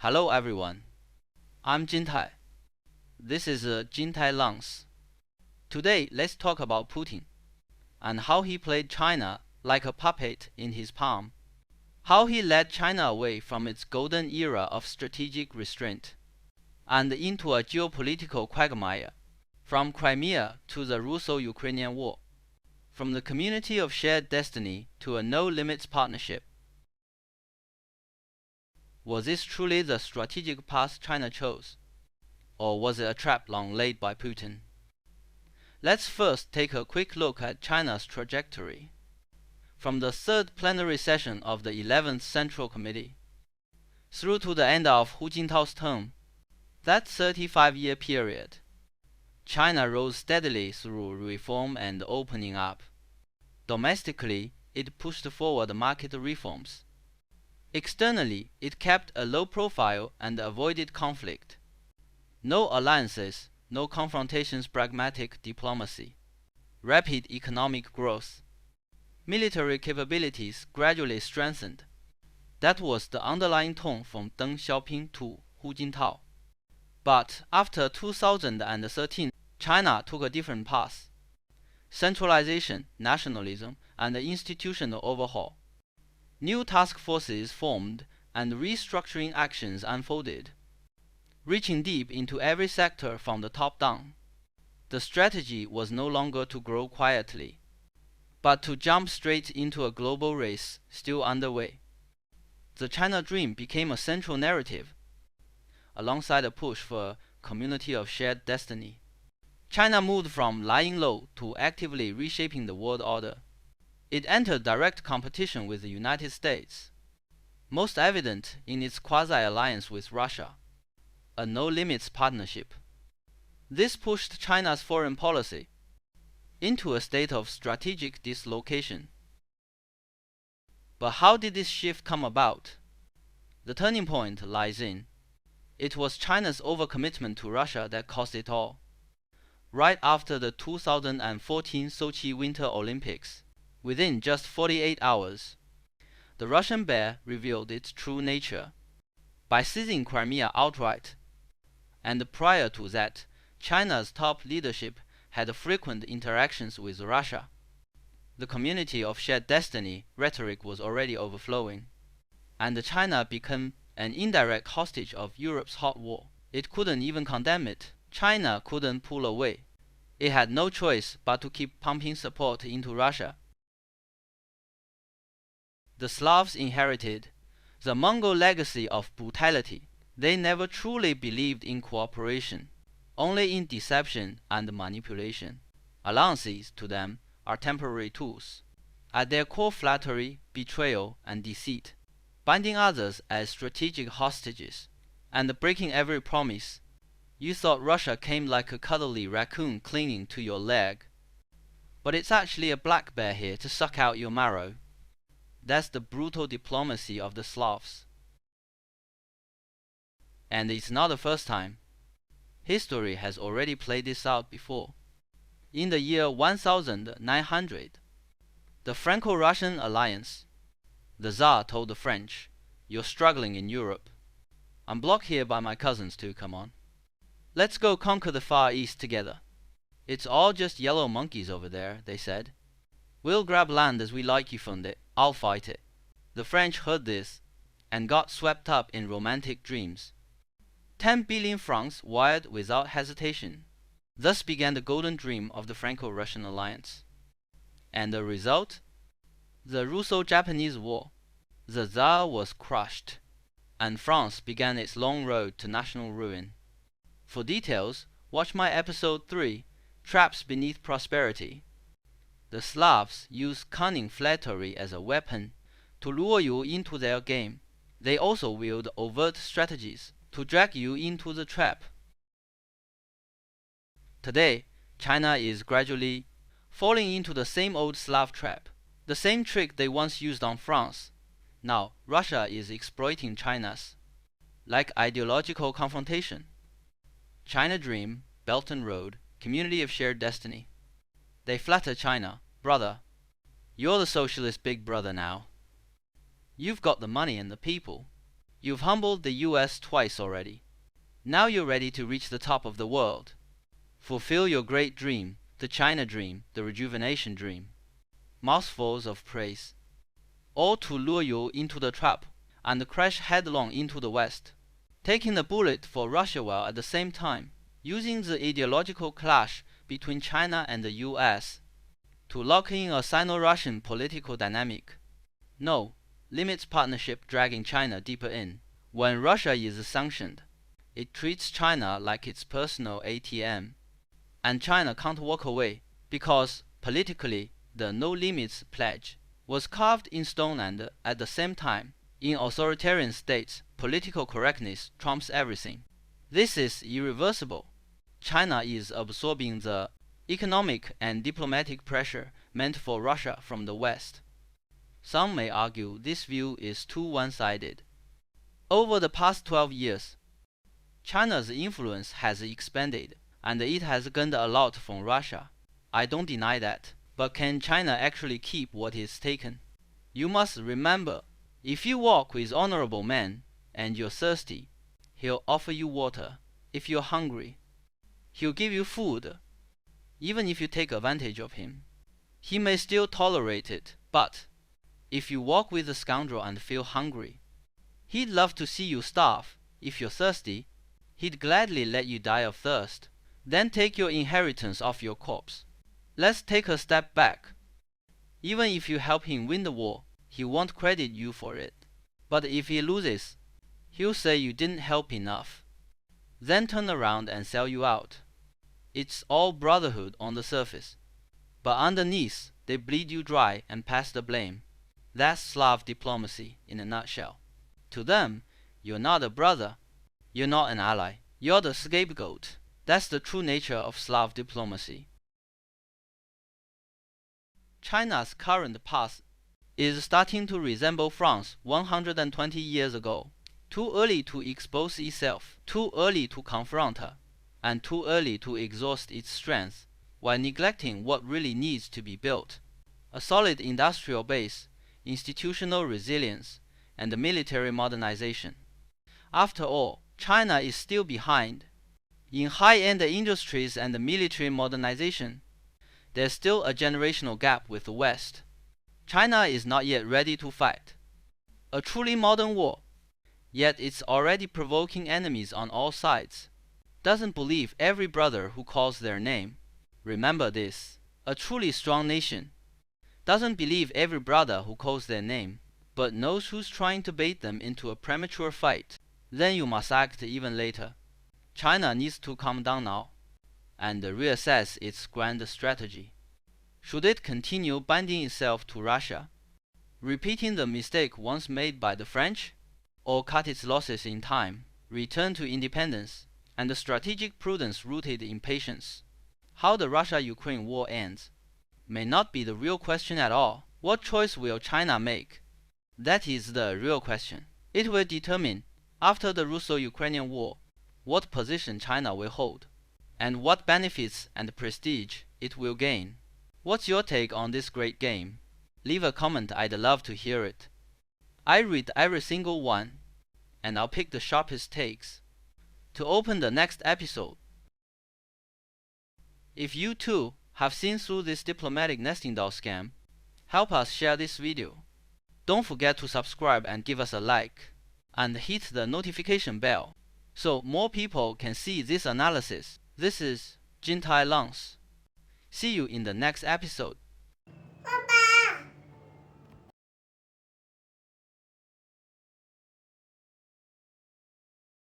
Hello everyone, I'm Jintai. This is Jintai Lunce. Today let's talk about Putin and how he played China like a puppet in his palm. How he led China away from its golden era of strategic restraint and into a geopolitical quagmire, from Crimea to the Russo-Ukrainian War, from the community of shared destiny to a no-limits partnership. Was this truly the strategic path China chose, or was it a trap long laid by Putin? Let's first take a quick look at China's trajectory. From the third plenary session of the 11th Central Committee through to the end of Hu Jintao's term, that 35-year period, China rose steadily through reform and opening up. Domestically, it pushed forward market reforms. Externally, it kept a low profile and avoided conflict. No alliances, no confrontations, pragmatic diplomacy, rapid economic growth. Military capabilities gradually strengthened. That was the underlying tone from Deng Xiaoping to Hu Jintao. But after 2013, China took a different path. Centralization, nationalism, and institutional overhaul. New task forces formed and restructuring actions unfolded, reaching deep into every sector from the top down. The strategy was no longer to grow quietly, but to jump straight into a global race still underway. The China dream became a central narrative, alongside a push for a community of shared destiny. China moved from lying low to actively reshaping the world order. It entered direct competition with the United States, most evident in its quasi-alliance with Russia, a no-limits partnership. This pushed China's foreign policy into a state of strategic dislocation. But how did this shift come about? The turning point lies in, it was China's overcommitment to Russia that caused it all. Right after the 2014 Sochi Winter Olympics, within just 48 hours, the Russian bear revealed its true nature by seizing Crimea outright. And prior to that, China's top leadership had frequent interactions with Russia. The community of shared destiny rhetoric was already overflowing, and China became an indirect hostage of Europe's hot war. It couldn't even condemn it. China couldn't pull away. It had no choice but to keep pumping support into Russia. The Slavs inherited the Mongol legacy of brutality. They never truly believed in cooperation, only in deception and manipulation. Alliances to them are temporary tools. At their core, flattery, betrayal, and deceit, binding others as strategic hostages, and breaking every promise. You thought Russia came like a cuddly raccoon clinging to your leg, but it's actually a black bear here to suck out your marrow. That's the brutal diplomacy of the Slavs. And it's not the first time. History has already played this out before. In the year 1900, the Franco-Russian alliance, the Tsar told the French, "You're struggling in Europe. I'm blocked here by my cousins too, come on. Let's go conquer the Far East together. It's all just yellow monkeys over there," they said. "We'll grab land as we like, you fund it. I'll fight it." The French heard this and got swept up in romantic dreams. 10 billion francs wired without hesitation. Thus began the golden dream of the Franco-Russian alliance. And the result? The Russo-Japanese War. The Tsar was crushed, and France began its long road to national ruin. For details, watch my episode 3, Traps Beneath Prosperity. The Slavs use cunning flattery as a weapon to lure you into their game. They also wield overt strategies to drag you into the trap. Today, China is gradually falling into the same old Slav trap. The same trick they once used on France. Now, Russia is exploiting China's, like ideological confrontation. China Dream, Belt and Road, Community of Shared Destiny. They flatter China. "Brother, you're the socialist big brother now. You've got the money and the people. You've humbled the US twice already. Now you're ready to reach the top of the world. Fulfill your great dream, the China dream, the rejuvenation dream. Mouthfuls of praise. All to lure you into the trap and crash headlong into the West, taking the bullet for Russia while at the same time using the ideological clash between China and the US to lock in a Sino-Russian political dynamic. No, limits partnership dragging China deeper in. When Russia is sanctioned, it treats China like its personal ATM, and China can't walk away because politically the no limits pledge was carved in stone, and at the same time, in authoritarian states, political correctness trumps everything. This is irreversible. China is absorbing the economic and diplomatic pressure meant for Russia from the West. Some may argue this view is too one-sided. Over the past 12 years, China's influence has expanded, and it has gained a lot from Russia. I don't deny that. But can China actually keep what is taken? You must remember, if you walk with honorable men and you're thirsty, he'll offer you water. If you're hungry, he'll give you food. Even if you take advantage of him, he may still tolerate it. But if you walk with a scoundrel and feel hungry, he'd love to see you starve. If you're thirsty, he'd gladly let you die of thirst, then take your inheritance off your corpse. Let's take a step back. Even if you help him win the war, he won't credit you for it. But if he loses, he'll say you didn't help enough, then turn around and sell you out. It's all brotherhood on the surface, but underneath they bleed you dry and pass the blame. That's Slav diplomacy in a nutshell. To them, you're not a brother, you're not an ally, you're the scapegoat. That's the true nature of Slav diplomacy. China's current path is starting to resemble France 120 years ago. Too early to expose itself, too early to confront her, and too early to exhaust its strength, while neglecting what really needs to be built: a solid industrial base, institutional resilience, and military modernization. After all, China is still behind. In high-end industries and military modernization, there's still a generational gap with the West. China is not yet ready to fight a truly modern war, yet it's already provoking enemies on all sides. Doesn't believe every brother who calls their name. Remember this: a truly strong nation doesn't believe every brother who calls their name, but knows who's trying to bait them into a premature fight. Then you must act even later. China needs to calm down now and reassess its grand strategy. Should it continue binding itself to Russia, repeating the mistake once made by the French, or cut its losses in time, return to independence and strategic prudence rooted in patience? How the Russia-Ukraine war ends may not be the real question at all. What choice will China make? That is the real question. It will determine, after the Russo-Ukrainian war, what position China will hold, and what benefits and prestige it will gain. What's your take on this great game? Leave a comment, I'd love to hear it. I read every single one, and I'll pick the sharpest takes to open the next episode. If you too have seen through this diplomatic nesting doll scam, help us share this video. Don't forget to subscribe and give us a like, and hit the notification bell so more people can see this analysis. This is Jintai Lunce. See you in the next episode.